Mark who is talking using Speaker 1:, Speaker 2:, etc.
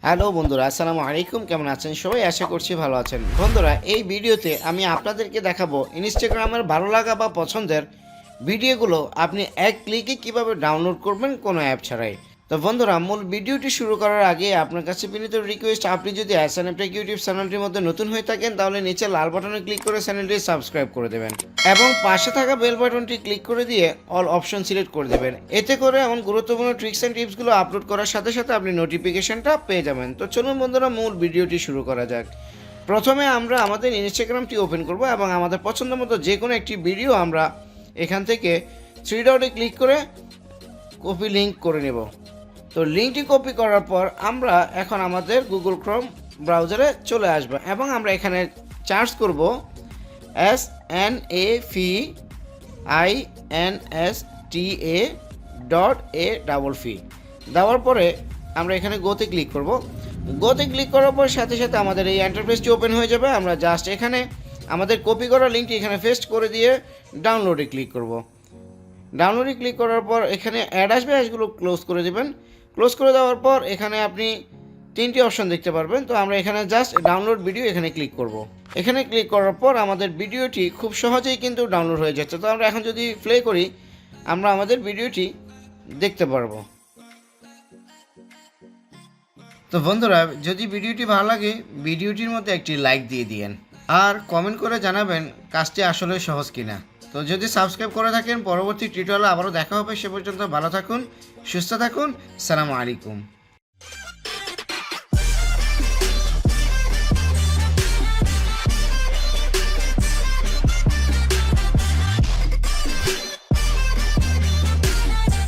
Speaker 1: Hello বন্ধুরা, আসসালামু আলাইকুম। কেমন আছেন সবাই? আশা করছি ভালো আছেন। বন্ধুরা, এই ভিডিওতে আমি আপনাদেরকে দেখাবো ইনস্টাগ্রামের ভালো লাগা বা পছন্দের ভিডিওগুলো আপনি এক ক্লিকে কিভাবে ডাউনলোড করবেন কোনো অ্যাপ ছাড়াই। তো বন্ধুরা, মূল ভিডিওটি শুরু করার আগে আপনার কাছে বিনীত রিকোয়েস্ট, আপনি যদি SNFTech ইউটিউব চ্যানেলটির মধ্যে নতুন হয়ে থাকেন তাহলে নিচে লাল বাটনে ক্লিক করে চ্যানেলটি সাবস্ক্রাইব করে দেবেন এবং পাশে থাকা বেল বাটনটি ক্লিক করে দিয়ে অল অপশন সিলেক্ট করে দেবেন। এতে করে এমন গুরুত্বপূর্ণ ট্রিক্স অ্যান্ড টিপসগুলো আপলোড করার সাথে সাথে আপনি নোটিফিকেশনটা পেয়ে যাবেন। তো চলুন বন্ধুরা, মূল ভিডিওটি শুরু করা যাক। প্রথমে আমরা আমাদের ইনস্টাগ্রামটি ওপেন করব এবং আমাদের পছন্দ মতো যে কোনো একটি ভিডিও আমরা এখান থেকে থ্রি ডটে ক্লিক করে কপি লিঙ্ক করে নেব। তো লিঙ্কটি কপি করার পর আমরা এখন আমাদের গুগল ক্রোম ব্রাউজারে চলে আসব এবং আমরা এখানে সার্চ করব SNAFINSTA.A দেওয়ার পরে আমরা এখানে গোতে ক্লিক করব। গোতে ক্লিক করার পর সাথে সাথে আমাদের এই ইন্টারফেসটি ওপেন হয়ে যাবে। আমরা জাস্ট এখানে আমাদের কপি করা লিঙ্কটি এখানে পেস্ট করে দিয়ে ডাউনলোডে ক্লিক করব। ডাউনলোডে ক্লিক করার পর এখানে অ্যাড আসবে, অ্যাডগুলো ক্লোজ করে দেবেন। ক্লোজ করে দেওয়ার পর এখানে আপনি তিনটি অপশন দেখতে পারবেন। তো আমরা এখানে জাস্ট ডাউনলোড ভিডিও এখানে ক্লিক করব। এখানে ক্লিক করার পর আমাদের ভিডিওটি খুব সহজেই কিন্তু ডাউনলোড হয়ে যাচ্ছে। তো আমরা এখন যদি প্লে করি আমরা আমাদের ভিডিওটি দেখতে পারবো। তো বন্ধুরা, যদি ভিডিওটি ভালো লাগে ভিডিওটির মধ্যে একটি লাইক দিয়ে দিয়েন আর কমেন্ট করে জানাবেন কাজটি আসলে সহজ কিনা। তো যদি সাবস্ক্রাইব করে থাকেন পরবর্তী টিউটোরিয়ালে আবারও দেখা হবে। সে পর্যন্ত ভালো থাকুন, সুস্থ থাকুন। আসসালামু আলাইকুম।